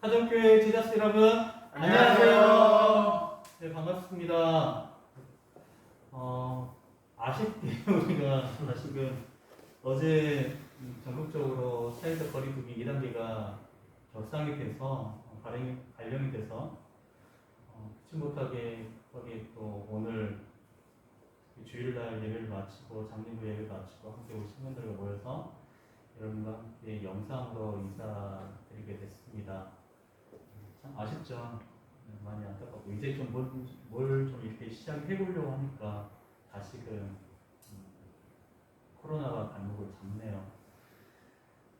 사정교회 제자스 여러분, 안녕하세요. 네, 반갑습니다. 아쉽게 우리가 사실은 어제 전국적으로 사회적 거리두기 2단계가 격상이 돼서 발령이 돼서 그치 못하게 거기 또 오늘 주일날 예배를 마치고 장례부 예배를 마치고 함께 우리 청년들과 모여서 여러분과 함께 영상으로 인사드리게 됐습니다. 참 아쉽죠. 많이 안타깝고 이제 좀 뭘 좀 이렇게 시작해보려고 하니까 다시금 코로나가 발목을 잡네요.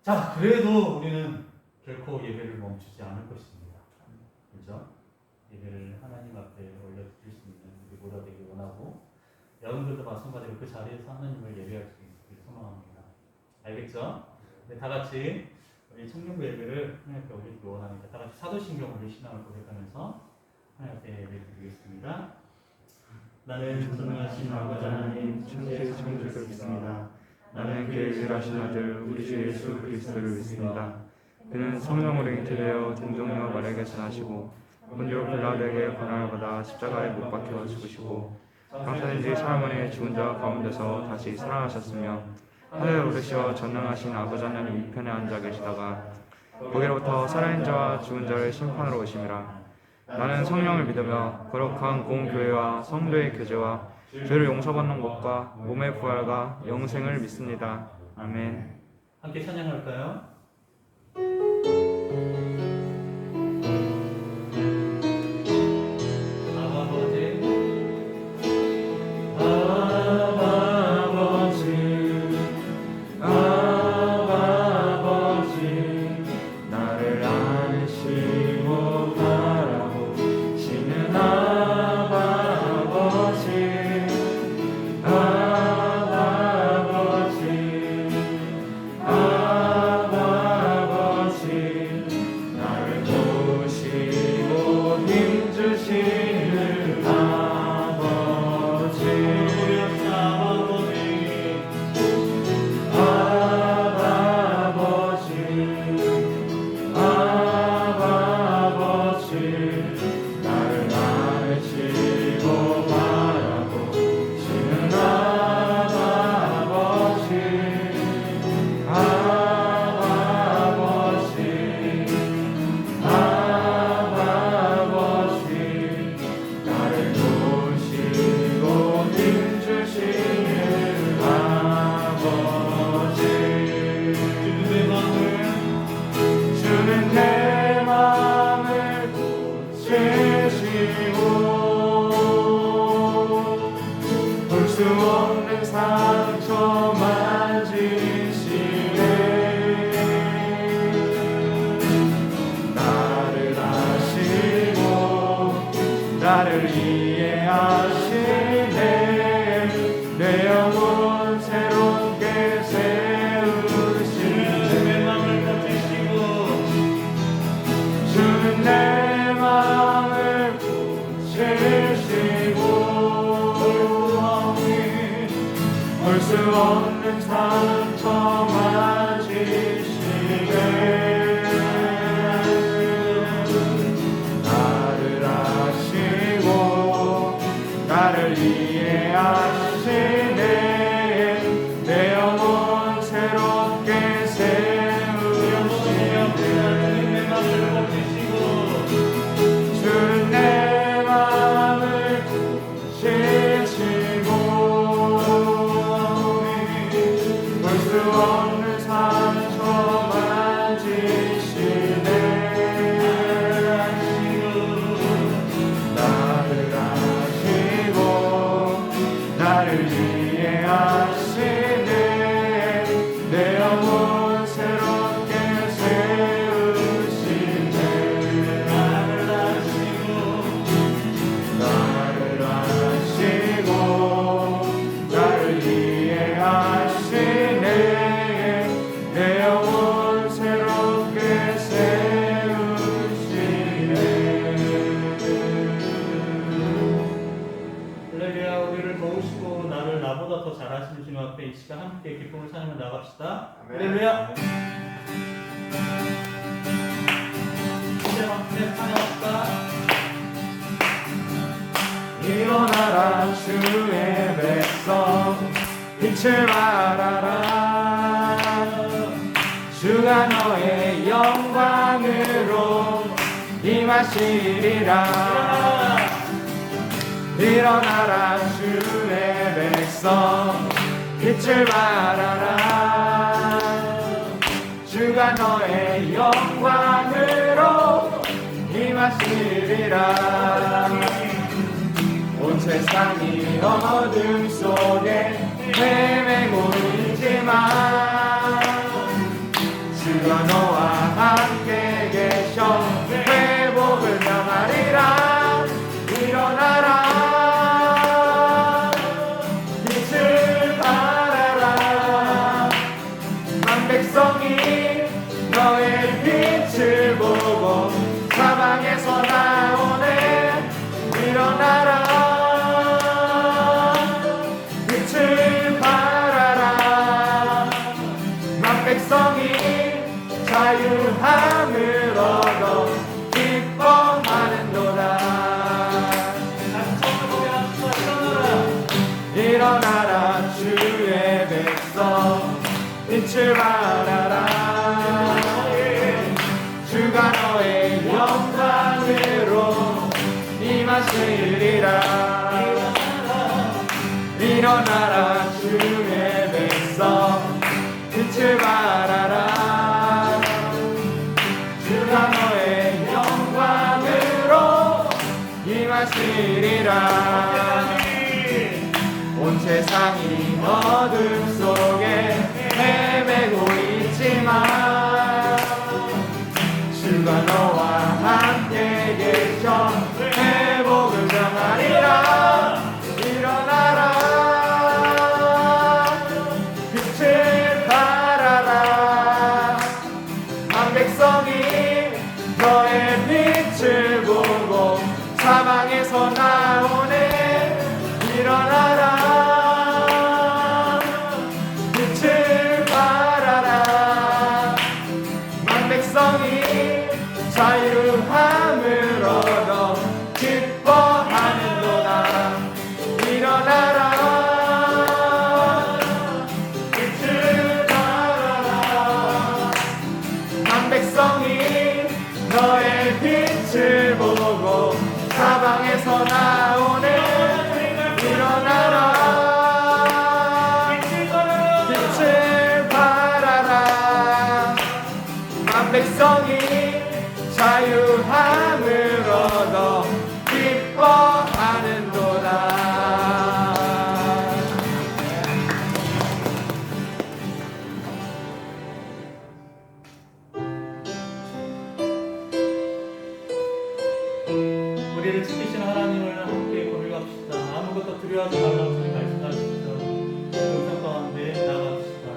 자, 그래도 우리는 결코 예배를 멈추지 않을 것입니다. 그렇죠? 예배를 하나님 앞에 올려드릴 수 있는 우리 모두가 되길 원하고 여러분들도 마찬가지로 그 자리에서 하나님을 예배할 수 있기를 소망합니다. 알겠죠? 네, 다 같이 우리 청년부 예배를 하나님 앞에 올리기 원합니다. 다 같이 사도신경 우리 신앙을 고백하면서 하나님 앞에 예배를 드리겠습니다. 나는 전능하신 아버지 하나님 천지의 창조주를 믿습니다. 나는 그의 유일하신 아들 우리 주 예수 그리스도를 믿습니다. 그는 성령으로 잉태되어 동정녀 마리아에게서 나시고 본디오 빌라도에게 고난을 받아 십자가에 못 박혀 죽으시고 장사된 지 사흘 만에 죽은 자 가운데서 다시 살아나셨으며 하늘에 오르시어 전능하신 아버지 하나님 우편에 앉아 계시다가 거기로부터 살아있는 자와 죽은 자를 심판하러 오심이라. 나는 성령을 믿으며 거룩한 공교회와 성도의 교제와 죄를 용서받는 것과 몸의 부활과 영생을 믿습니다. 아멘. 함께 찬양할까요? 나를 이해하시네. 내 영혼 새롭게 세우시네. 내 마음을 고치시고 주는 내 마음을 고치시고 볼 수 없는 상처 만지시네. 나를 이해하시네. 내 영혼 새롭게 세우시네. 주는 내 마음을 고치시고 볼 수 없는 상처 만지시네. 나를 이해하시네. 내 영혼 새롭게 세우시네. 나를 아시고 나를 이해하시네. 내 영혼 새롭게 세우시네. 할렐루야. 우리를 도우시고 나를 나보다 더 잘하시는 주님 앞에 이 시간 함께 기쁨을 찬양하며 나갑시다. 할렐루야. 셋 찬양합시다. 일어나라 주의 백성 빛을 발하라 주가 너의 영광으로 임하시리라 일어나라 주의 백성 빛을 발하라 주가 너의 영광으로 임하시리라 온 세상이 어둠 속에 헤매고 있지만 주가 너와 함께 계셔 회복을 당하리라 일어나라 빛을 발하라 만 백성이 너의 빛을 보고 사방에서 나오네 일어나라 빛을 발하라 만 백성이 자유함을 얻어 기뻐하는도다 일어나라 주의 백성 빛을 발하라 주가 너의 영광으로 임하시리라 일어나라 주의 백성 빛을 발하라 주가 너의 영광으로 임하시리라 온 세상이 어둠 속에 헤매고 있지만 주가 너와 함께 계셔 회복을 당하리라 일어나라 빛을 발하라 만 백성이 너의 빛을 보고 사방에서 나오네 일어나라 빛을 발하라 만 백성이 자유함을 얻어 기뻐하는도다 일어나라 빛을 발하라 만 백성이 너의 빛을 보고 사방에서 나오네 일어나라 빛을 발하라 만 백성이 자유함을 얻어 기뻐하는도다 우리를 지키시는 하나님을 함께 고백합시다. 아무것도 두려워하지 말라고 주님 말씀하시죠. 영상 가운데 나갑시다.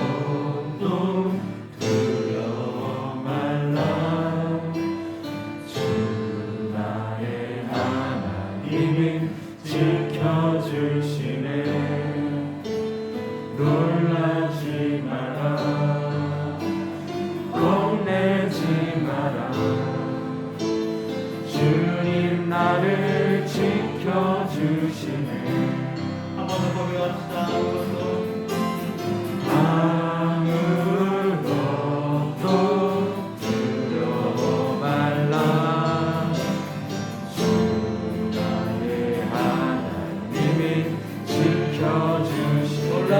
아무것도 두려워 말라 주 나의 하나님이 지켜주시네 놀라지 마라 겁내지 마라 주님 나를 지켜주시네 한 번 더 고백합시다. 아무것도 두려워 말라 주 나의 하나님이 지켜주시네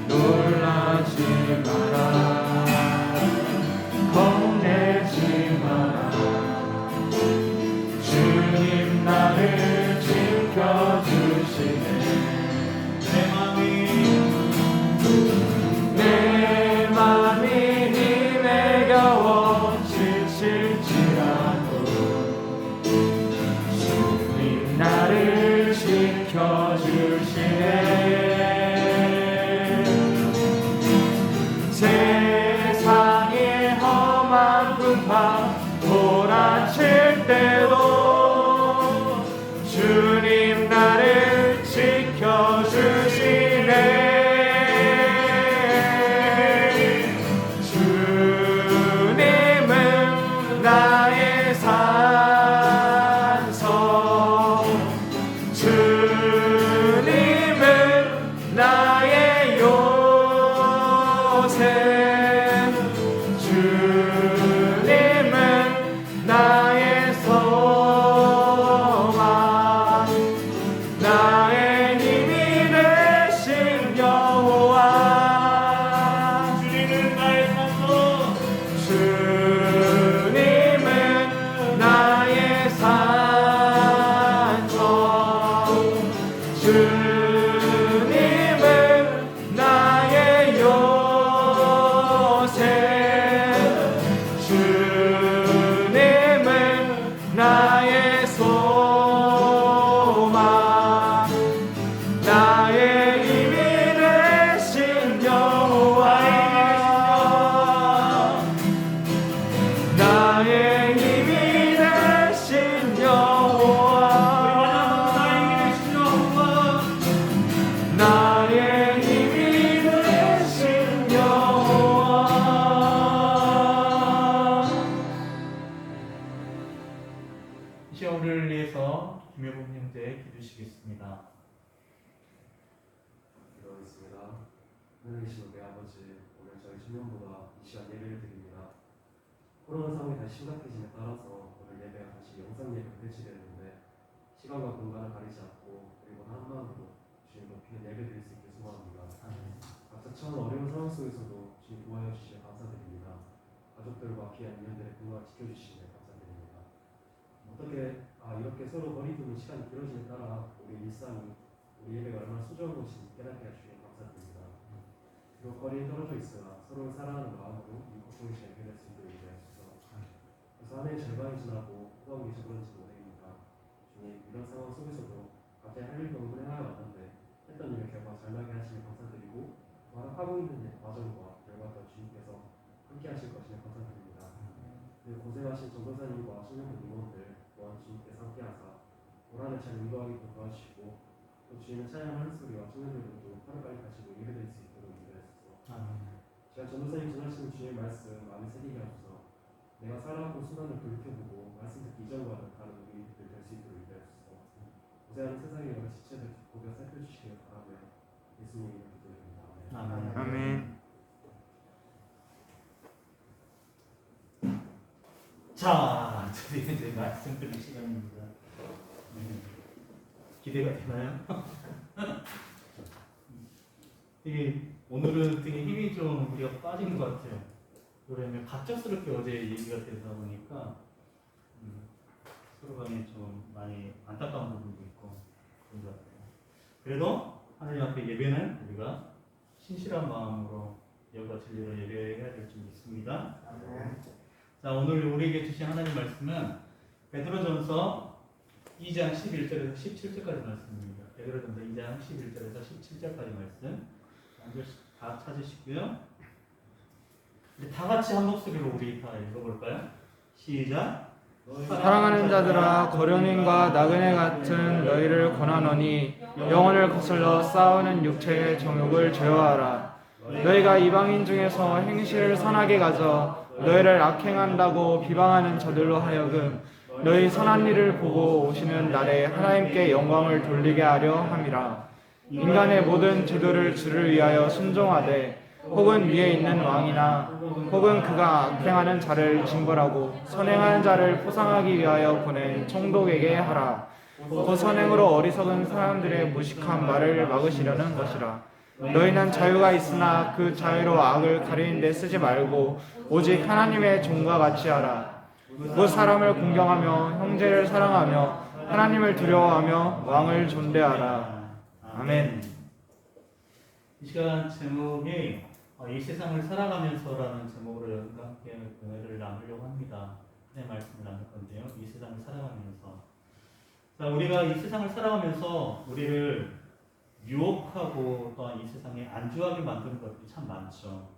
놀라지 마라 겁내지 마라 주님 나를 지켜주시네 주님은 나의 요새 주님은 나의 소망 나의 힘이 되신 여호와 주님은 나의 산소 주님은 나의 산성 주님은 나의 요새 주님은 나의 소망 나의 힘이 되신 여호와 나의 힘이 되신 여호와 나의 힘이 되신 여호와 이 시간 우리를 위해서 김효범 형제 기도시겠습니다. 기도하겠습니다. 하늘 계신 우리 아버지, 오늘 저희 신년보다 이 시간 예배를 드립니다. 코로나 상황이 다시 심각해짐에 따라서 오늘 예배가 다시 영상 예배가 되시되는데 시간과 공간을 가리지 않고 그리고 한 마음으로 주님 높이는 예배 드릴 수 있게 소망합니다. 각자 처한 어려운 상황 속에서도 주님 도와여 주시며 감사드립니다. 가족들과 귀한 인연들의 건강을 지켜주시며 감사드립니다. 어떻게 이렇게 서로 거리두는 시간이 길어짐에 따라 우리 일상이 우리 예배가 얼마나 소중한 것인지 깨닫게 해주시니 감사드립니다. 그리고 거리에 떨어져 있으나 서로를 사랑하는 마음으로 이 고통의 시간을 해낼 수 있도록 인도하소서. 그래서 한 해의 절반이 지나고 호흡이 저그런지 모르겠습니다. 주님, 이런 상황 속에서도 갑자기 할 일도 없는 해가 왔는데 했던 일을 결과 잘 나게 하시니 감사드리고 또 하고 있는 과정과 결과도 주님께서 함께 하실 것이니 감사드립니다. 그리고 고생하신 전도사님과 신령부 임원들 또한 주님께서 함께 하사 올 한 해 잘 인도하기도 도와주시고 또 주님의 찬양 한 소리와 청년들도 하루빨리 가시고 예배드릴 수 있도록 인도하소서. 제가 전도사님 전하시는 주의 말씀 마음에 새기게 하소서. 내가 살아왔고 순간을 돌이켜보고 말씀 듣기 이전과는 다른 우리들 될 수 있도록 인도하소서. 고생하는 세상의 여러 지체들 고겨 살펴주시길 바라며 예수님 이름으로 기도드립니다. 아멘. 아멘. 자, 드디어 이제 말씀 드릴 시간입니다. 기대가 되나요? 되게 오늘은 되게 힘이 좀 우리가 빠진 것 같아요. 왜냐면 갑작스럽게 어제 얘기가 되다 보니까 서로 간에 좀 많이 안타까운 부분도 있고 그런 것 같아요. 그래도 하나님 앞에 예배는 우리가 신실한 마음으로 여과 진리로 예배해야 될 줄 믿습니다. 자, 오늘 우리에게 주신 하나님 말씀은 베드로전서 2장 11절에서 17절까지 말씀입니다. 베드로전서 2장 11절에서 17절까지 말씀 한 절씩 다 찾으시고요. 우리 다 같이 한 목소리로 우리 다 읽어볼까요? 시작. 사랑하는 자들아 거련님과 나그네 같은 너희를 권하노니 영혼을 거슬러 싸우는 육체의 정욕을 제어하라. 너희가 이방인 중에서 행실을 선하게 가져 너희를 악행한다고 비방하는 자들로 하여금 너희 선한 일을 보고 오시는 날에 하나님께 영광을 돌리게 하려 함이라. 인간의 모든 제도를 주를 위하여 순종하되 혹은 위에 있는 왕이나 혹은 그가 악행하는 자를 징벌하고 선행하는 자를 포상하기 위하여 보낸 총독에게 하라. 그 선행으로 어리석은 사람들의 무식한 말을 막으시려는 것이라. 너희는 자유가 있으나 그 자유로 악을 가리는 데 쓰지 말고 오직 하나님의 종과 같이 하라. 그 사람을 공경하며 형제를 사랑하며 하나님을 두려워하며 왕을 존대하라. 아멘. 이 시간 제목이 이 세상을 살아가면서라는 제목으로 여러분과 함께 은혜를 나누려고 합니다. 네, 말씀을 나눌 건데요. 이 세상을 살아가면서. 자, 우리가 이 세상을 살아가면서 우리를 유혹하고 또한 이 세상에 안주하게 만드는 것들이 참 많죠.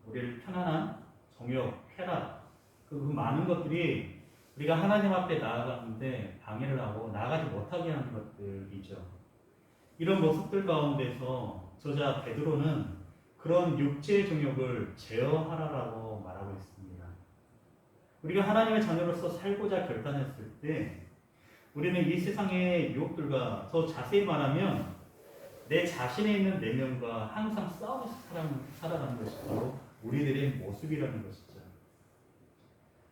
우리를 편안한 정욕, 쾌락, 그 많은 것들이 우리가 하나님 앞에 나아가는데 방해를 하고 나아가지 못하게 하는 것들이죠. 이런 모습들 가운데서 저자 베드로는 그런 육체의 정욕을 제어하라라고 말하고 있습니다. 우리가 하나님의 자녀로서 살고자 결단했을 때 우리는 이 세상의 유혹들과 더 자세히 말하면 내 자신에 있는 내면과 항상 싸우면서 살아가는 것이 바로 우리들의 모습이라는 것이죠.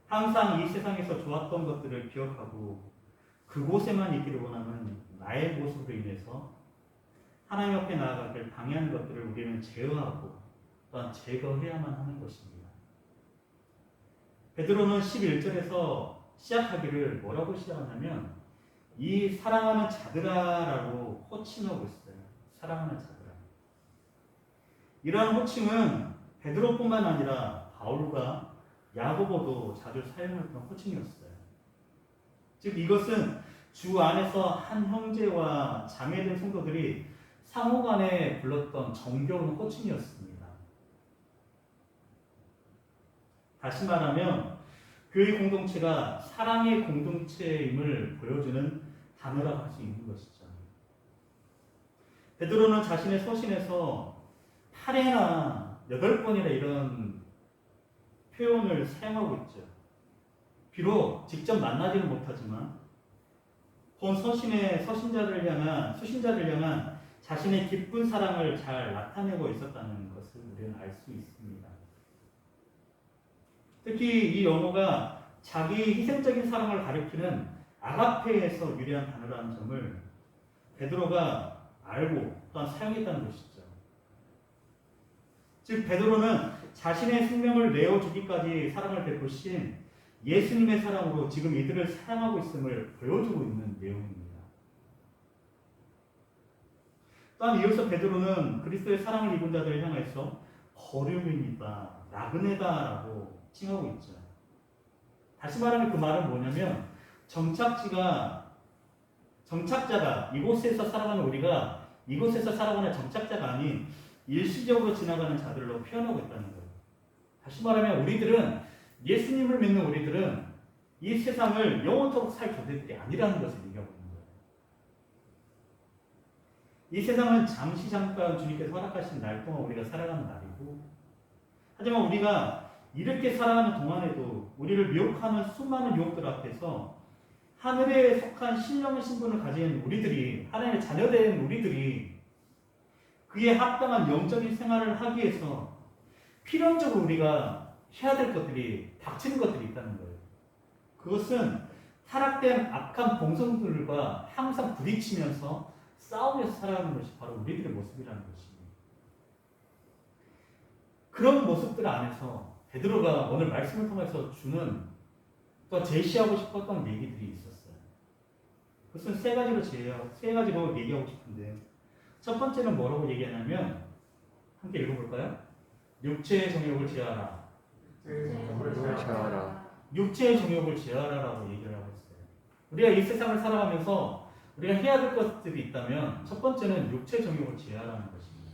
항상 이 세상에서 좋았던 것들을 기억하고 그곳에만 있기를 원하는 나의 모습으로 인해서 하나님 앞에 나아가길 방해하는 것들을 우리는 제어하고 또한 제거해야만 하는 것입니다. 베드로는 11절에서 시작하기를 뭐라고 시작하냐면 이 사랑하는 자들아라고 호칭하고 있어요. 사랑하는 자들아. 이러한 호칭은 베드로뿐만 아니라 바울과 야고보도 자주 사용했던 호칭이었어요. 즉 이것은 주 안에서 한 형제와 자매된 성도들이 상호간에 불렀던 정겨운 호칭이었습니다. 다시 말하면 교회 공동체가 사랑의 공동체임을 보여주는 단어라고 할 수 있는 것이죠. 베드로는 자신의 서신에서 8회나 8번이나 이런 표현을 사용하고 있죠. 비록 직접 만나지는 못하지만 본 서신의 수신자를 향한 자신의 기쁜 사랑을 잘 나타내고 있었다는 것을 우리는 알 수 있습니다. 특히 이 영어가 자기 희생적인 사랑을 가리키는 아가페에서 유래한 단어라는 점을 베드로가 알고 또한 사용했다는 것이죠. 즉 베드로는 자신의 생명을 내어주기까지 사랑을 베푸신 예수님의 사랑으로 지금 이들을 사랑하고 있음을 보여주고 있는 내용입니다. 또한 이어서 베드로는 그리스도의 사랑을 입은 자들을 향해서 거류민이다, 나그네다라고 칭하고 있죠. 다시 말하면 그 말은 뭐냐면 정착자가 이곳에서 살아가는 우리가 이곳에서 살아가는 정착자가 아닌 일시적으로 지나가는 자들로 표현하고 있다는 거예요. 다시 말하면 예수님을 믿는 우리들은 이 세상을 영원토록 살 존재들이 아니라는 것을 얘기하고 있는 거예요. 이 세상은 잠깐 주님께서 허락하신 날 동안 우리가 살아가는 날이고, 하지만 우리가 이렇게 살아가는 동안에도 우리를 미혹하는 수많은 유혹들 앞에서 하늘에 속한 신령한 신분을 가진 우리들이, 하나님의 자녀된 우리들이 그에 합당한 영적인 생활을 하기 위해서 필연적으로 우리가 해야 될 것들이 닥치는 것들이 있다는 거예요. 그것은 타락된 악한 본성들과 항상 부딪히면서 싸우면서 살아가는 것이 바로 우리들의 모습이라는 것입니다. 그런 모습들 안에서 베드로가 오늘 말씀을 통해서 주는 또 제시하고 싶었던 얘기들이 있었어요. 그것은 세 가지로 얘기하고 싶은데요. 첫 번째는 뭐라고 얘기하냐면 함께 읽어볼까요? 육체의 정욕을 제하라. 육체의 정욕을 제하라라고 얘기를 하고 있어요. 우리가 이 세상을 살아가면서 우리가 해야 될 것들이 있다면 첫 번째는 육체의 정욕을 제하라는 것입니다.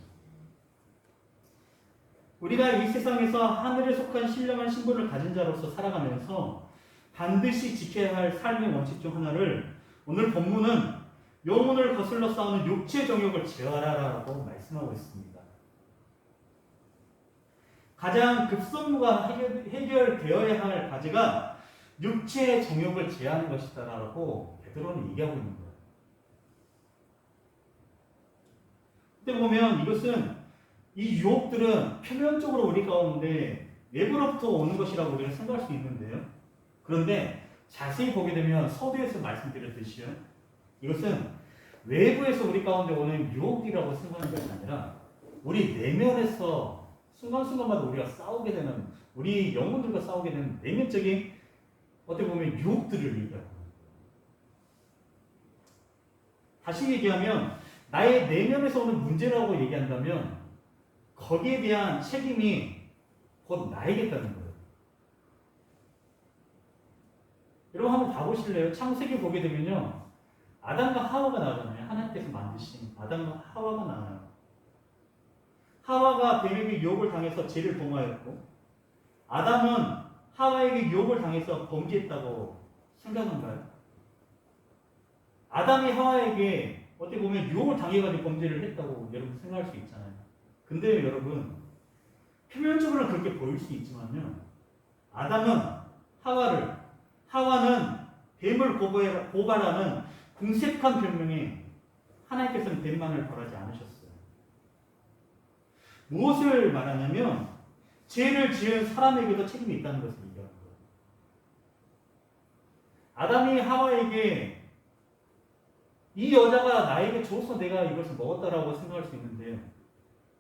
우리가 이 세상에서 하늘에 속한 신령한 신분을 가진 자로서 살아가면서 반드시 지켜야 할 삶의 원칙 중 하나를 오늘 본문은 영혼을 거슬러 싸우는 육체의 정욕을 제하라라고 말씀하고 있습니다. 가장 급선무가 해결되어야 할 과제가 육체의 정욕을 제하는 것이다라고 베드로는 얘기하고 있는 거예요. 그때 보면 이것은 이 유혹들은 표면적으로 우리 가운데 외부로부터 오는 것이라고 우리가 생각할 수 있는데요. 그런데 자세히 보게 되면 서두에서 말씀드렸듯이요. 이것은 외부에서 우리 가운데 오는 유혹이라고 생각하는 것이 아니라 우리 내면에서 순간순간마다 우리가 싸우게 되는, 우리 영혼들과 싸우게 되는 내면적인 어떻게 보면 유혹들을 얘기하고 있는 거예요. 다시 얘기하면 나의 내면에서 오는 문제라고 얘기한다면 거기에 대한 책임이 곧 나에게다는 거예요. 여러분 한번 봐보실래요? 창세기 보게 되면요. 아담과 하와가 나오잖아요. 하나님께서 만드신 아담과 하와가 나와요. 하와가 뱀에게 유혹을 당해서 죄를 범하였고 아담은 하와에게 유혹을 당해서 범죄했다고 생각한가요? 아담이 하와에게 어떻게 보면 유혹을 당해가지고 범죄를 했다고 여러분 생각할 수 있잖아요. 근데 여러분 표면적으로는 그렇게 보일 수 있지만요. 아담은 하와는 뱀을 고발하는 궁색한 변명에 하나님께서는 뱀만을 벌하지 않으셨어요. 무엇을 말하냐면 죄를 지은 사람에게도 책임이 있다는 것을 얘기하는 거예요. 아담이 하와에게 이 여자가 나에게 줘서 내가 이것을 먹었다라고 생각할 수 있는데요.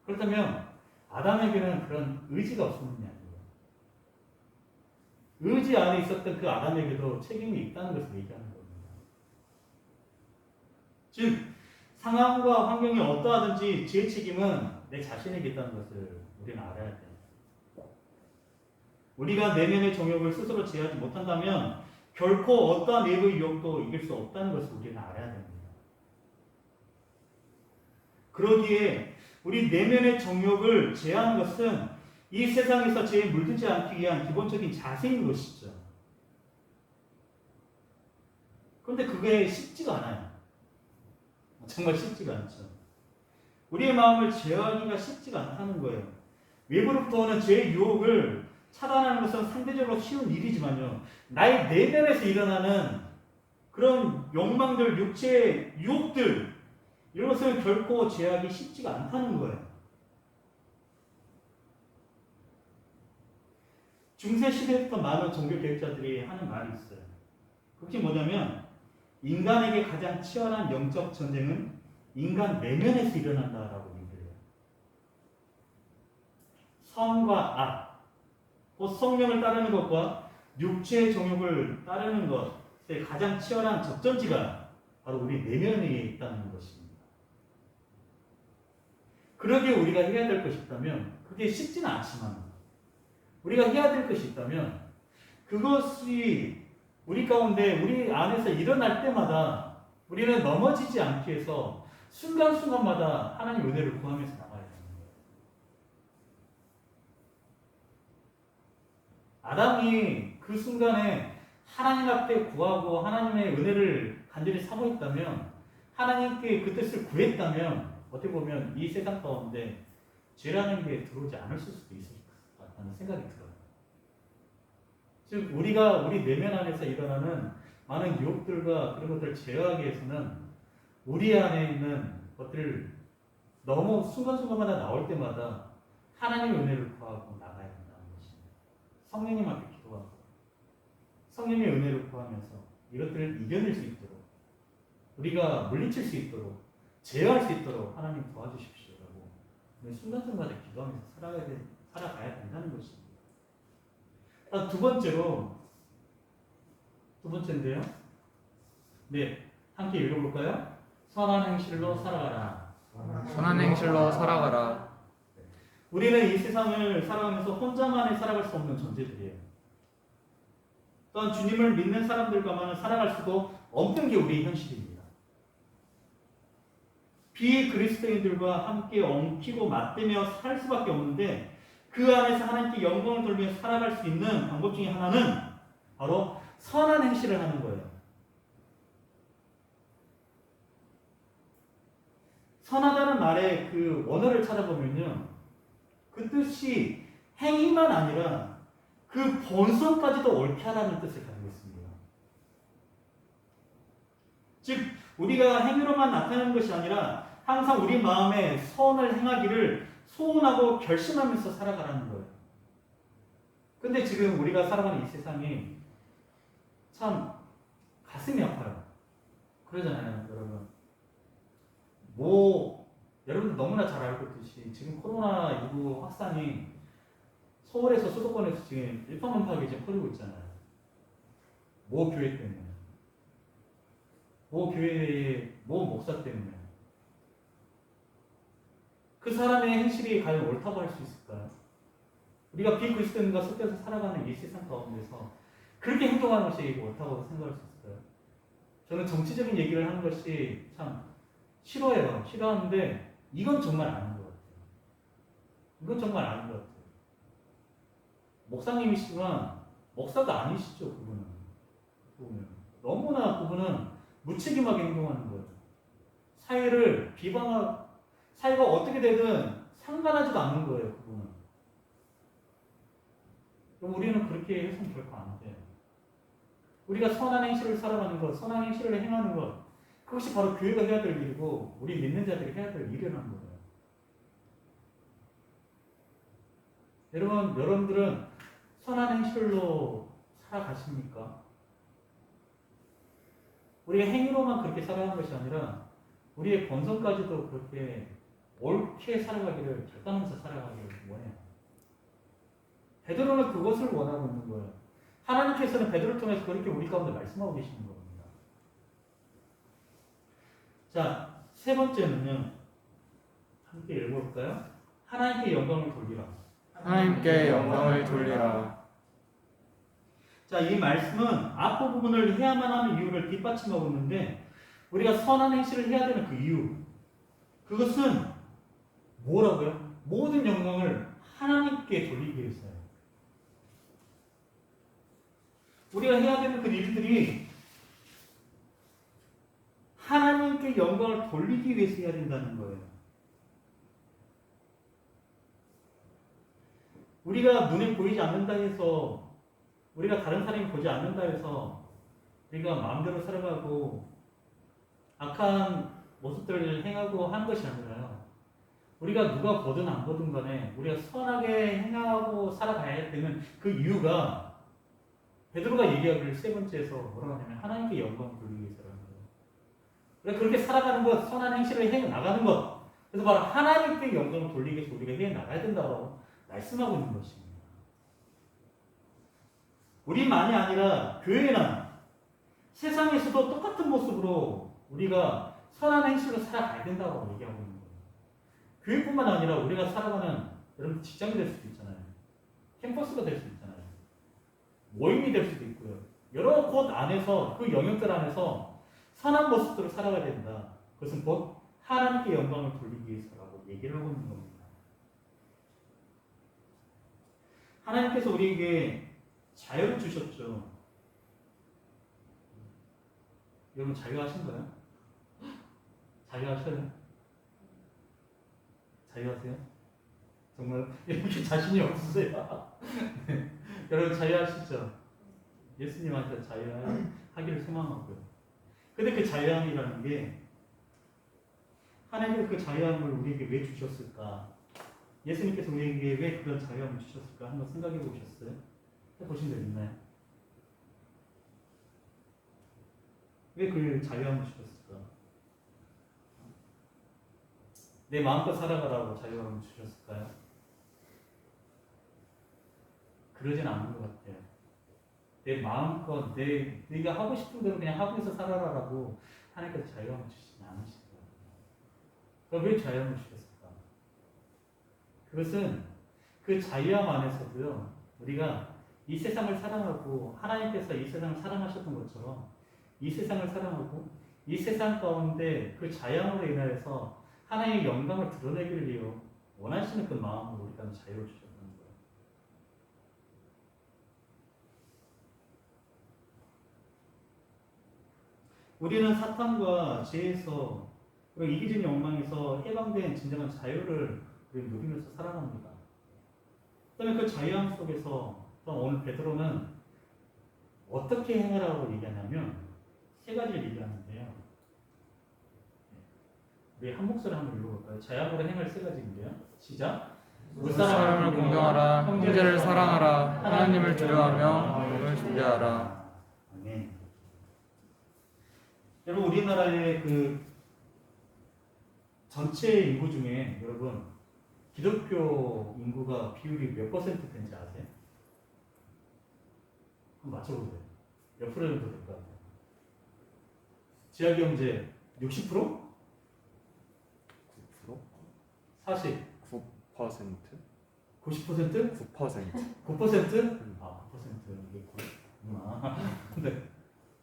그렇다면 아담에게는 그런 의지가 없었느냐? 의지 안에 있었던 그 아담에게도 책임이 있다는 것을 얘기하는 겁니다. 즉 상황과 환경이 어떠하든지 제 책임은 내 자신에게 있다는 것을 우리는 알아야 돼요. 우리가 내면의 정욕을 스스로 제어하지 못한다면 결코 어떠한 외부의 유혹도 이길 수 없다는 것을 우리는 알아야 됩니다. 그러기에 우리 내면의 정욕을 제어하는 것은 이 세상에서 죄에 물들지 않기 위한 기본적인 자세인 것이죠. 그런데 그게 쉽지가 않아요. 정말 쉽지가 않죠. 우리의 마음을 제어하기가 쉽지가 않다는 거예요. 외부로부터 오는 죄의 유혹을 차단하는 것은 상대적으로 쉬운 일이지만요. 나의 내면에서 일어나는 그런 욕망들, 육체의 유혹들, 이런 것을 결코 제어하기 쉽지가 않다는 거예요. 중세 시대부터 많은 종교 개혁자들이 하는 말이 있어요. 그것이 뭐냐면 인간에게 가장 치열한 영적 전쟁은 인간 내면에서 일어난다라고 얘기해요. 선과 악, 곧 성령을 따르는 것과 육체의 정욕을 따르는 것의 가장 치열한 접전지가 바로 우리 내면에 있다는 것입니다. 그러기에 우리가 해야 될 것이 있다면 그게 쉽지는 않지만 우리가 해야 될 것이 있다면 그것이 우리 가운데 우리 안에서 일어날 때마다 우리는 넘어지지 않기 위해서 순간순간마다 하나님 은혜를 구하면서 나가야 되는 거예요. 아담이 그 순간에 하나님 앞에 구하고 하나님의 은혜를 간절히 사고 있다면 하나님께 그 뜻을 구했다면 어떻게 보면 이 세상 가운데 죄라는 게 들어오지 않았을 수도 있을 것 같다는 생각이 들어요. 즉 우리가 우리 내면 안에서 일어나는 많은 유혹들과 그런 것들을 제어하기 위해서는 우리 안에 있는 것들을 너무 순간순간마다 나올 때마다 하나님의 은혜를 구하고 나가야 된다는 것입니다. 성령님 앞에 기도하고 성령의 은혜를 구하면서 이것들을 이겨낼 수 있도록 우리가 물리칠 수 있도록 제어할 수 있도록 하나님 도와주십시오라고 순간순간마다 기도하면서 살아가야 된다는 것입니다. 두 번째인데요. 네, 함께 읽어볼까요? 선한 행실로 살아가라. 선한 행실로 살아가라. 우리는 이 세상을 살아가면서 혼자만이 살아갈 수 없는 존재들이에요. 또한 주님을 믿는 사람들과만 살아갈 수도 없는 게 우리의 현실입니다. 비그리스도인들과 함께 엉키고 맞대며 살 수밖에 없는데 그 안에서 하나님께 영광을 돌리며 살아갈 수 있는 방법 중에 하나는 바로 선한 행실을 하는 거예요. 선하다는 말의 그 원어를 찾아보면요. 그 뜻이 행위만 아니라 그 본성까지도 옳게 하라는 뜻을 가지고 있습니다. 즉 우리가 행위로만 나타내는 것이 아니라 항상 우리 마음에 선을 행하기를 소원하고 결심하면서 살아가라는 거예요. 근데 지금 우리가 살아가는 이 세상이 참 가슴이 아파요. 그러잖아요, 여러분. 여러분들 너무나 잘 알고 있듯이 지금 코로나19 확산이 서울에서 수도권에서 지금 일파만파하게 이제 퍼지고 있잖아요. 모 교회 때문에. 모 교회의 모 목사 때문에. 그 사람의 행실이 과연 옳다고 할 수 있을까요? 우리가 비그리스도인과 섞여서 살아가는 이 세상 가운데서 그렇게 행동하는 것이 옳다고 생각할 수 있을까요? 저는 정치적인 얘기를 하는 것이 참 싫어해요. 싫어하는데 이건 정말 아닌 것 같아요. 이건 정말 아닌 것 같아요. 목사님이시지만 목사도 아니시죠, 그분은. 너무나 그분은 무책임하게 행동하는 거예요. 사회가 어떻게 되든 상관하지도 않는 거예요, 그분은. 그럼 우리는 그렇게 해서는 결코 안 돼요. 우리가 선한 행실을 살아가는 것, 선한 행실을 행하는 것, 그것이 바로 교회가 해야 될 일이고 우리 믿는 자들이 해야 될 일이라는 거예요. 여러분들은 선한 행실로 살아가십니까? 우리가 행위로만 그렇게 살아가는 것이 아니라 우리의 본성까지도 그렇게 옳게 살아가기를 결단하면서 살아가기를 원해요. 베드로는 그것을 원하고 있는 거예요. 하나님께서는 베드로를 통해서 그렇게 우리 가운데 말씀하고 계시는 겁니다. 자, 세 번째는요. 함께 읽어볼까요? 하나님께 영광을 돌리라. 하나님께 영광을 돌리라. 자, 이 말씀은 앞부분을 해야만 하는 이유를 뒷받침하고 있는데 우리가 선한 행실을 해야 되는 그 이유, 그것은 뭐라고요? 모든 영광을 하나님께 돌리기 위해서요. 우리가 해야 되는 그 일들이 하나님께 영광을 돌리기 위해서 해야 된다는 거예요. 우리가 눈에 보이지 않는다 해서, 우리가 다른 사람이 보지 않는다 해서 우리가 마음대로 살아가고 악한 모습들을 행하고 한 것이 아니라요. 우리가 누가 보든 안 보든 간에 우리가 선하게 행하고 살아가야 되는 그 이유가 베드로가 얘기하기를 세 번째에서 뭐라고 하냐면 하나님께 영광을 돌리기 위해서라는 거예요. 우리가 그렇게 살아가는 것, 선한 행실을 해 나가는 것, 그래서 바로 하나님께 영광을 돌리기 위해서 우리가 해 나가야 된다고 말씀하고 있는 것입니다. 우리만이 아니라 교회나 세상에서도 똑같은 모습으로 우리가 선한 행실로 살아가야 된다고 얘기하고 있는 거예요. 교회뿐만 아니라 우리가 살아가는 여러분 직장이 될 수도 있잖아요. 캠퍼스가 될 수도 있잖아요. 모임이 될 수도 있고요. 여러 곳 안에서 그 영역들 안에서 선한 모습으로 살아가야 된다. 그것은 곧 하나님께 영광을 돌리기 위해서라고 얘기를 하고 있는 겁니다. 하나님께서 우리에게 자유를 주셨죠. 여러분 자유하신가요? 자유하셔요? 자유하세요? 정말 이렇게 자신이 없으세요? 네. 여러분 자유하시죠? 예수님한테 자유하기를 소망하고요. 근데 그 자유함이라는 게 하나님께서 그 자유함을 우리에게 왜 주셨을까? 예수님께서 우리에게 왜 그런 자유함을 주셨을까? 한번 생각해 보셨어요? 해보신 적 있나요? 왜 그 자유함을 주셨을까? 내 마음껏 살아가라고 자유함을 주셨을까요? 그러진 않은 것 같아요. 내 마음껏 네가 하고 싶은 대로 그냥 하고 있어 살아라라고 하나님께서 자유함을 주시지 않으시더라고요. 그럼 왜 자유함을 주셨을까? 그것은 그 자유함 안에서도요. 우리가 이 세상을 사랑하고 하나님께서 이 세상을 사랑하셨던 것처럼 이 세상을 사랑하고 이 세상 가운데 그 자유함으로 인하여서 하나님의 영광을 드러내기를 위해 원하시는 그 마음으로 우리가 자유를 주셨다는 거예요. 우리는 사탄과 죄에서 그리고 이기적인 욕망에서 해방된 진정한 자유를 누리면서 살아갑니다. 그다음에 그 자유함 속에서 오늘 베드로는 어떻게 행하라고 얘기하냐면 세 가지를 얘기하는데요. 우리 한 목소리 한번 읽어볼까요? 자유함으로 행할 세 가지인데요. 시작. 무사람을 공경하라, 형제를 사랑하라, 하나님을 두려워하며 마음을 준비하라. 아멘. 여러분 우리나라의 그 전체 인구 중에 여러분 기독교 인구가 비율이 몇 퍼센트 되는지 아세요? 한번 맞춰보세요. 몇 프로 정도 될 것 같아요? 지하경제 60%? 9%? 40? 9%? 90%? 9%? 9%? 아, 9% 이게 9구나. 근데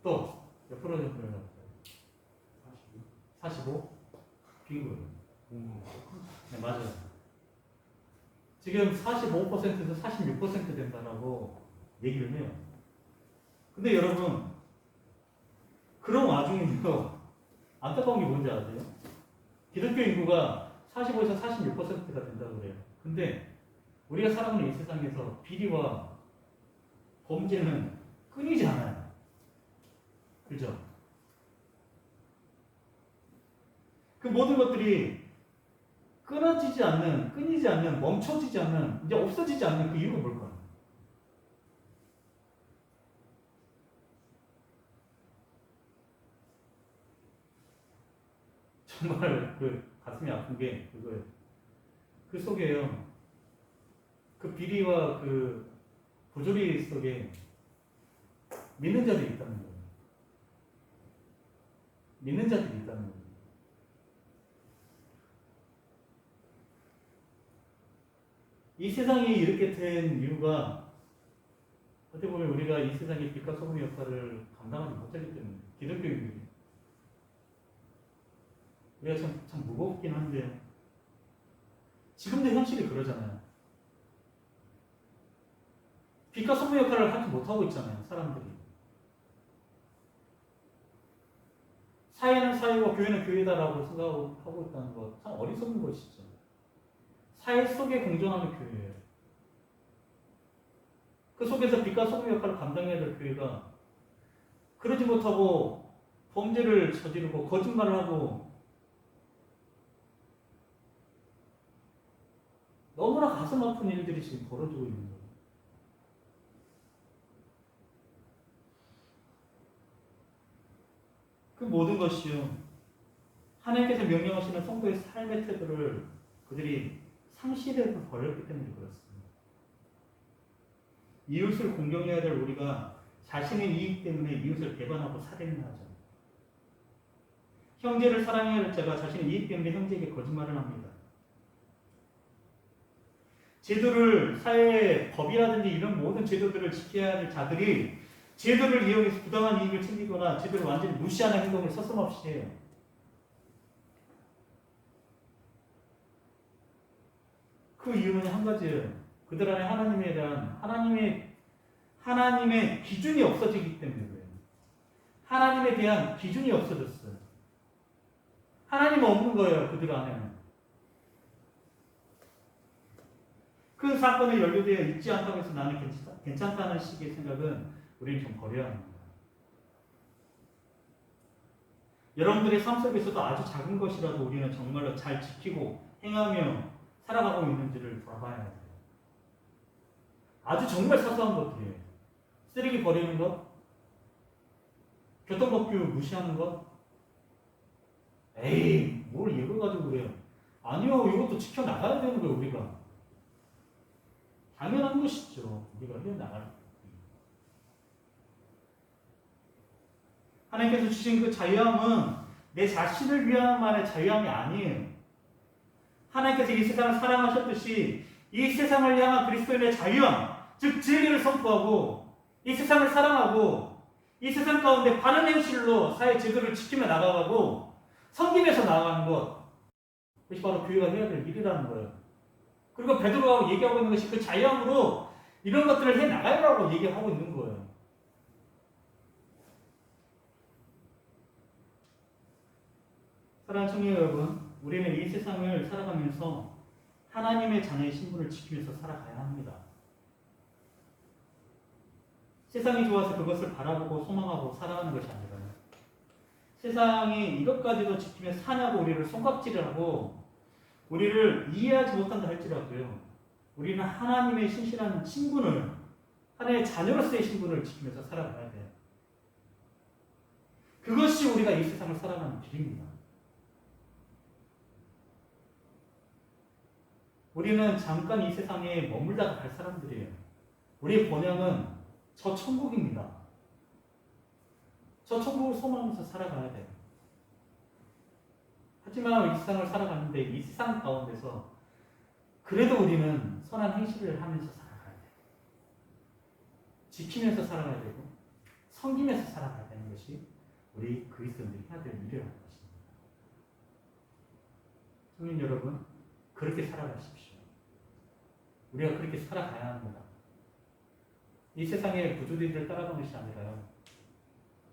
또 몇 프로 정도 될것 같아요? 45? 빙고요. 네, 맞아요. 지금 45%에서 46% 된다라고 얘기를 해요. 근데 여러분, 그런 와중에도 안타까운 게 뭔지 아세요? 기독교 인구가 45에서 46%가 된다고 그래요. 근데 우리가 살아가는 이 세상에서 비리와 범죄는 끊이지 않아요. 그죠? 그 모든 것들이 끊어지지 않는, 끊이지 않는, 멈춰지지 않는, 이제 없어지지 않는 그 이유가 뭘까요? 정말 그 가슴이 아픈 게 그거예요. 그 속에요. 그 비리와 그 부조리 속에 믿는 자들이 있다는 거예요. 믿는 자들이 있다는 거예요. 이 세상이 이렇게 된 이유가 어떻게 보면 우리가 이 세상의 빛과 소금의 역할을 감당하지 못하기 때문에 기독교인들이 우리가 참 무겁긴 한데요. 지금도 현실이 그러잖아요. 빛과 소금의 역할을 하지 못하고 있잖아요. 사람들이. 사회는 사회고 교회는 교회다라고 생각하고 있다는 것 참 어리석은 것이죠. 사회 속에 공존하는 교회예요. 그 속에서 빛과 소금의 역할을 감당해야 될 교회가 그러지 못하고 범죄를 저지르고 거짓말을 하고 너무나 가슴 아픈 일들이 지금 벌어지고 있는 거예요. 그 모든 것이요. 하나님께서 명령하시는 성도의 삶의 태도를 그들이 상실해서 버렸기 때문에 그렇습니다. 이웃을 공경해야 될 우리가 자신의 이익 때문에 이웃을 배반하고 살인을 하죠. 형제를 사랑해야 할 자가 자신의 이익 때문에 형제에게 거짓말을 합니다. 제도를, 사회의 법이라든지 이런 모든 제도들을 지켜야 할 자들이 제도를 이용해서 부당한 이익을 챙기거나 제도를 완전히 무시하는 행동을 서슴없이 해요. 그 이유는 한 가지예요. 그들 안에 하나님에 대한 하나님의 기준이 없어지기 때문에 그래요. 하나님에 대한 기준이 없어졌어요. 하나님은 없는 거예요. 그들 안에는. 그 사건에 연루되어 있지 않다고 해서 나는 괜찮다는 식의 생각은 우리는 좀 버려야 합니다. 여러분들의 삶 속에서도 아주 작은 것이라도 우리는 정말로 잘 지키고 행하며 살아가고 있는지를 돌아봐야 해요. 아주 정말 사소한 것들이에요. 쓰레기 버리는 것, 교통법규 무시하는 것. 에이, 뭘 이거 가지고 그래요. 아니요, 이것도 지켜나가야 되는 거예요, 우리가. 당연한 것이죠. 우리가 해나갈 때. 하나님께서 주신 그 자유함은 내 자신을 위한만의 자유함이 아니에요. 하나님께서 이 세상을 사랑하셨듯이 이 세상을 향한 그리스도인의 자유함, 즉 진리를 선포하고 이 세상을 사랑하고 이 세상 가운데 바른 행실로 사회 제도를 지키며 나아가고 섬기면서 나아가는 것, 그것이 바로 교회가 해야 될 일이라는 거예요. 그리고 베드로가 얘기하고 있는 것이 그 자유함으로 이런 것들을 해나가라고 얘기하고 있는 거예요. 사랑하는 청년 여러분, 우리는 이 세상을 살아가면서 하나님의 자녀의 신분을 지키면서 살아가야 합니다. 세상이 좋아서 그것을 바라보고 소망하고 살아가는 것이 아니라요. 세상이 이것까지도 지키며 사냐고 우리를 손깍지를 하고 우리를 이해하지 못한다 할지라도요. 우리는 하나님의 신실한 신분을, 하나님의 자녀로서의 신분을 지키면서 살아가야 돼요. 그것이 우리가 이 세상을 살아가는 길입니다. 우리는 잠깐 이 세상에 머물다가 갈 사람들이에요. 우리의 본향은 저 천국입니다. 저 천국을 소망하면서 살아가야 돼요. 하지만 이 세상을 살아가는데 이 세상 가운데서 그래도 우리는 선한 행실을 하면서 살아가야 돼요. 지키면서 살아가야 되고 섬기면서 살아가야 되는 것이 우리 그리스도인들이 해야 될 일이라는 것입니다. 성인 여러분, 그렇게 살아가십시오. 우리가 그렇게 살아가야 합니다. 이 세상의 부조리들을 따라가는 것이 아니라요.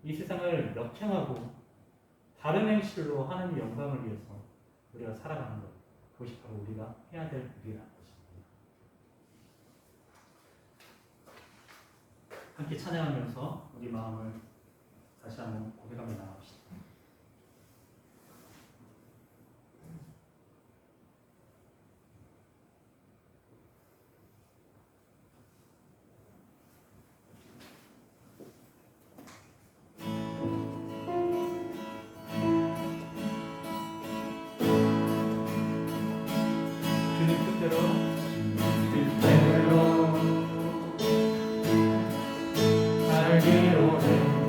이 세상을 역행하고 다른 행실로 하나님의 영광을 위해서 우리가 살아가는 것, 그것이 바로 우리가 해야 될 일이라는 것입니다. 함께 찬양하면서 우리 마음을 다시 한번 고백하며 나갑시다. 주님 뜻대로 살기로 했네.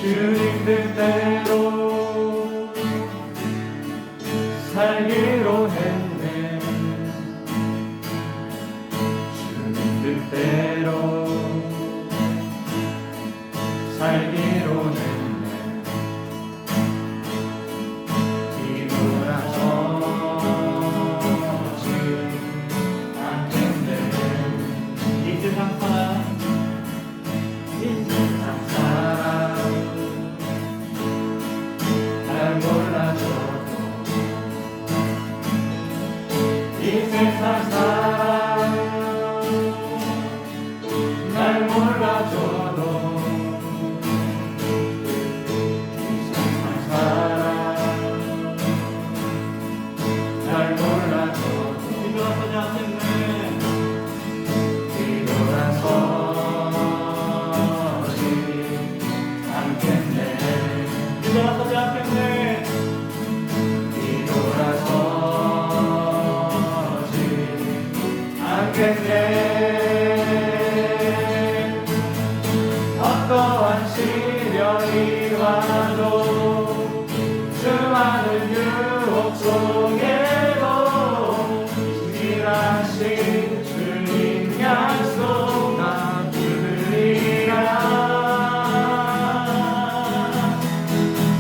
주님 뜻대로 살기로 했네. 주님 뜻대로 살기로 했네. 뒤돌아서지 않겠네. 이 세상 사람 이 세상 사람 날 몰라줘도 이 세상 사람 날 몰라줘도 이 세상 사람 날 몰라줘도 뒤돌아서지 않겠네. 뒤돌아서지 않겠네. 뒤돌아서지 않겠네. 뒤돌아서지 않겠네. 어떠한 시련이 와도 수많은 유혹 속에도 일하신 주님 약속 나 붙들리라.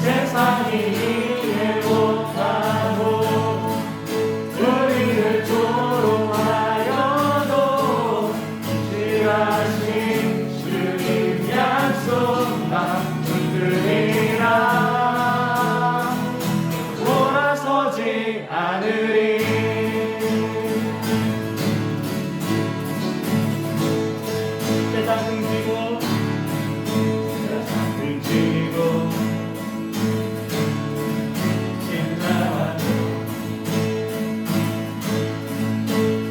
세상이 이해 못하고 우리를 조롱하여도 지하신 주님 약속 나 붙들리라. 돌아서지 않으리. 세상 등지고 세상 등지고 심장하며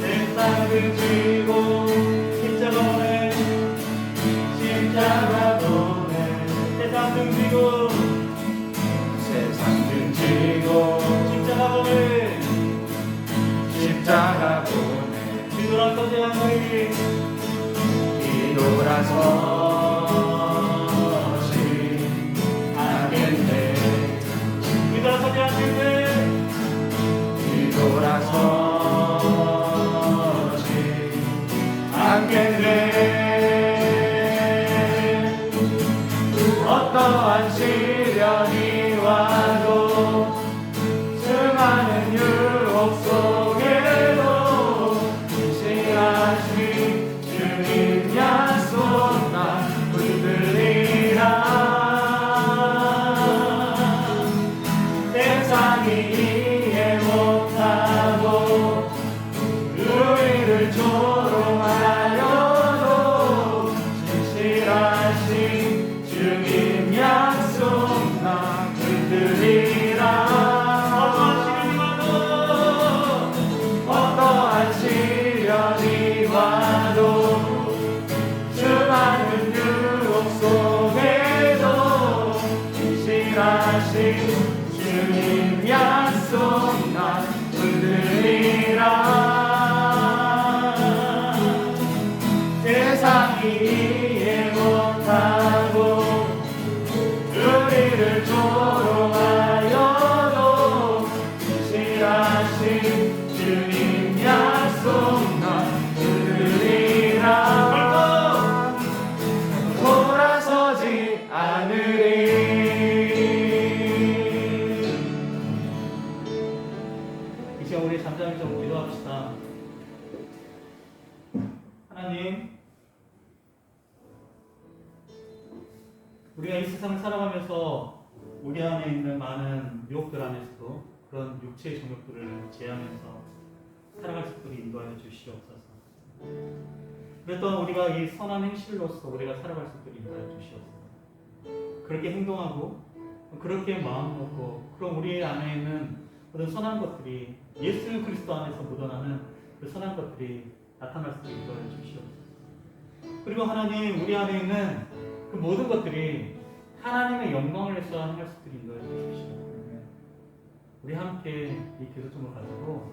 세상 등지고 십자가 오네. 십자가 도네. 세상 등지고 세상 등지고 십자가 오네. 십자가 보네. 뒤돌아서지 않으리. 뒤돌아서지 않겠네. 뒤돌아서지 않겠네. 뒤돌아서지 않겠네. 어떠한 시련이 와도 수많은 유혹 속에도 신실하신 주님 약속 나 붙들리라. 세상이 이해 못하고 우리를 조롱하여도 신실하신 주님 약속 나 붙들리라. 어떠한 시련이 와도 수많은 유혹 속에도 신실하신 주님 약속 나 붙들리라. 세상이 이해 못하고 우리를 조롱하여도 신실하신 주님 약속 나 붙들리라. 돌아서지 않으리. 이 시간 우리 잠잠히 좀 기도합시다. 하나님, 우리가 이 세상 살아가면서 우리 안에 있는 많은 유혹들 안에서도 그런 육체의 정욕들을 제하면서 살아갈 수 있도록 인도하여 주시옵소서. 그랬던 우리가 이 선한 행실로서 우리가 살아갈 수 있도록 인도해 주시옵소서. 그렇게 행동하고 그렇게 마음 먹고 그럼 우리 안에 있는 모든 선한 것들이 예수 그리스도 안에서 묻어나는 그 선한 것들이 나타날 수 있도록 인도해 주시옵소서. 그리고 하나님 우리 안에 있는 그 모든 것들이 하나님의 영광을 위해서 행할 수 있도록 인도해 주십시오. 우리 함께 이 기도점을 가지고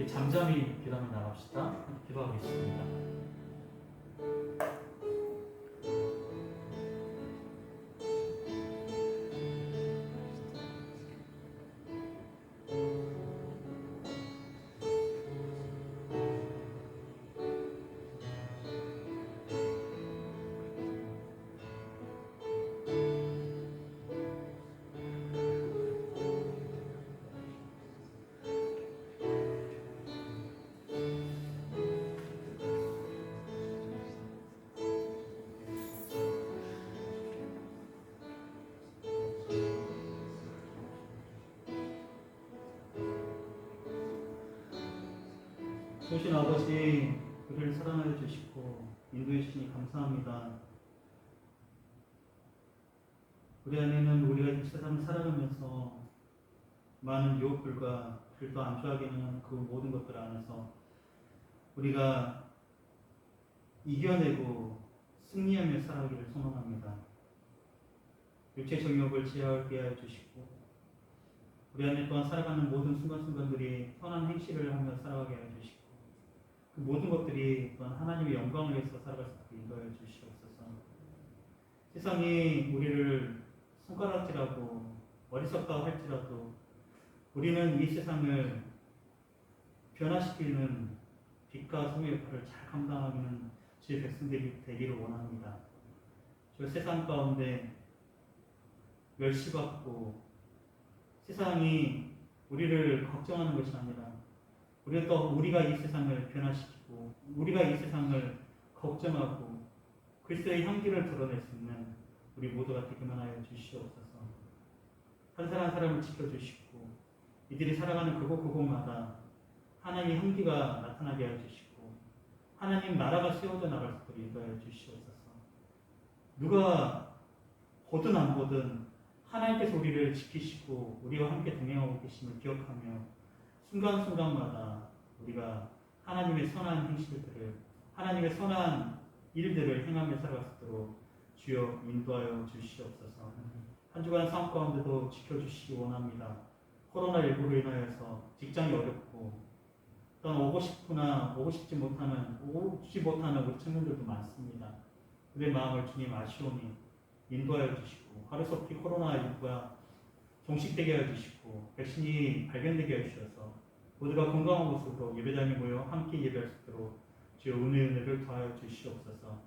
잠잠히 기도하며 나갑시다. 기도하겠습니다. 좋으신 아버지, 우리를 사랑하여 주시고 인도해 주시니 감사합니다. 우리 안에는 우리가 이 세상을 살아가면서 많은 유혹들과 길도 안 좋아하게 하는 그 모든 것들 안에서 우리가 이겨내고 승리하며 살아가기를 소망합니다. 육체 정욕을 제어하게 하여 주시고 우리 안에 또한 살아가는 모든 순간순간들이 선한 행실을 하며 살아가게 하여 주시고 그 모든 것들이 또한 하나님의 영광을 위해서 살아갈 수 있게 인도하여 주시옵소서. 세상이 우리를 손가락질하고 어리석다 할지라도 우리는 이 세상을 변화시키는 빛과 소의 역할을 잘 감당하는 주의 백성들이 되기를 원합니다. 저 세상 가운데 멸시받고 세상이 우리를 걱정하는 것이 아니라 우리가 이 세상을 변화시키고 우리가 이 세상을 걱정하고 그리스도의 향기를 드러낼 수 있는 우리 모두가 되기만 하여 주시옵소서. 한 사람 한 사람을 지켜주시고 이들이 살아가는 그곳마다 하나님의 향기가 나타나게 하여 주시고 하나님 나라가 세워져 나갈 수 있도록 인도하여 주시옵소서. 누가 보든 안 보든 하나님께서 우리를 지키시고 우리와 함께 동행하고 계심을 기억하며 순간순간마다 우리가 하나님의 선한 행실들을 하나님의 선한 일들을 행하며 살아갈 수 있도록 주여 인도하여 주시옵소서. 한 주간 삶 가운데도 지켜주시기 원합니다. 코로나19로 인하여서 직장이 어렵고 또한 오고 싶으나 오지 못하는 우리 청년들도 많습니다. 그들의 마음을 주님 아시오니 인도하여 주시고 하루속히 코로나19가 종식되게 하여 주시고 백신이 발견되게 하여 주셔서 모두가 건강한 모습으로 예배당에 모여 함께 예배할 수 있도록 주여 은혜를 더하여 주시옵소서.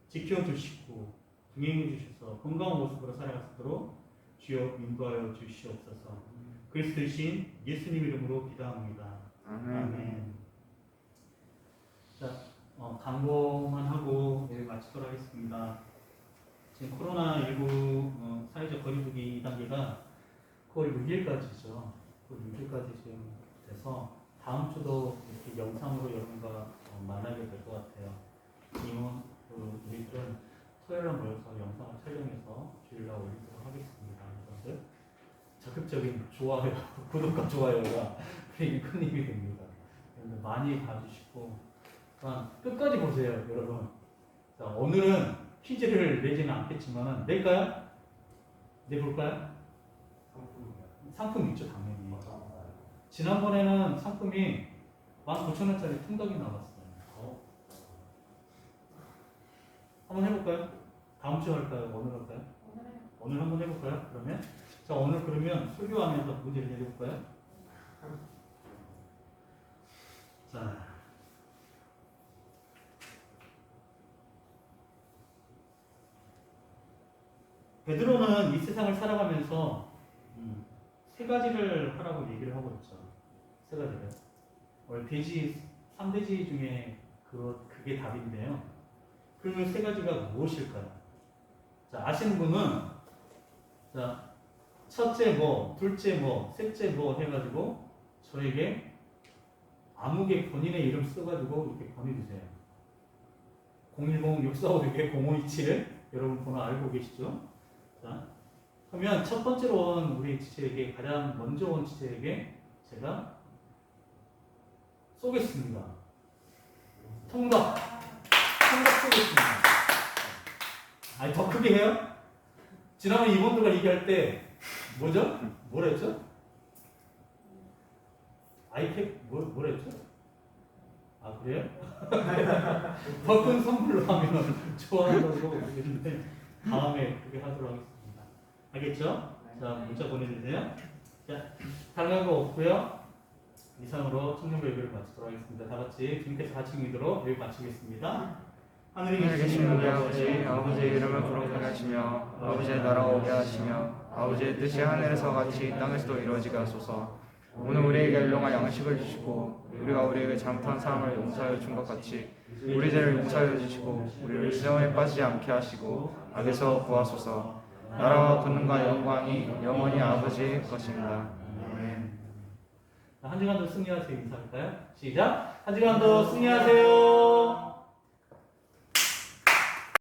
지켜주시고 동행해 주셔서 건강한 모습으로 살아갈 수 있도록 주여 인도하여 주시옵소서. 그리스도이신 예수님 이름으로 기도합니다. 아멘. 자, 광고만 하고 예배 마치도록 하겠습니다. 지금 코로나19 사회적 거리두기 2단계가 9월 6일까지죠. 9월 6일까지 지금 돼서 다음 주도 이렇게 영상으로 여러분과 만나게 될 것 같아요. 이번 우리들은 토요일날 모여서 영상을 촬영해서 주일날 올리도록 하겠습니다. 여러분들 적극적인 좋아요, 구독과 좋아요가 되게 큰 힘이 됩니다. 여러분들 많이 봐주시고 끝까지 보세요, 여러분. 자, 오늘은 퀴즈를 내지는 않겠지만 낼까요? 내볼까요? 상품 있죠, 당연히. 지난번에는 상품이 19,000원짜리 통닭이 나왔어요. 한번 해볼까요? 다음 주 할까요? 오늘 할까요? 오늘 한번 해볼까요? 그러면 자, 오늘 그러면 설교하면서 문제를 내볼까요? 자, 베드로는 이 세상을 살아가면서 세 가지를 하라고 얘기를 하고 있죠. 세 가지를. 원래 돼지 3돼지 중에 그게 답인데요. 그 세 가지가 무엇일까요? 자, 아시는 분은 자, 첫째 뭐, 둘째 뭐, 셋째 뭐 해가지고 저에게 아무개 본인의 이름 써가지고 이렇게 보내주세요. 010-645-0527 여러분 번호 알고 계시죠? 자, 그러면 첫 번째로 온 우리 지체에게 가장 먼저 온 지체에게 제가 쏘겠습니다. 통닭 쏘겠습니다. 아니 더 크게 해요? 지난번 이번도가 얘기할 때 뭐죠? 뭐라 했죠? 아이캡 뭐라 했죠? 아 그래요? 더 큰 선물로 하면 좋아한다고 얘기했는데 다음에 그렇게 하도록 하겠습니다. 알겠죠? 자 문자 보내주세요. 자 다른 거 없고요. 이상으로 청년부 예배를 마치도록 하겠습니다. 다 같이 주님께서 같이 믿도록 예배 마치겠습니다. 하늘에 계신 우리 아버지, 아버지의 이름을 거룩하게 하시며 아버지의 나라가 오게 하시며 아버지의 뜻이 하늘에서 같이 땅에서도 이루어지게 하소서. 오늘 우리에게 일용할 양식을 주시고 우리가 우리에게 잘못한 사람을 용서하여 준 것 같이 우리 죄를 용서하여 주시고 우리를 시험에 빠지지 않게 하시고 악에서 구하소서. 나라와 권능과 영광이 영원히 아버지의 것입니다. 아멘. 한 주간도 승리하세요. 인사할까요? 시작. 한 주간도 승리하세요.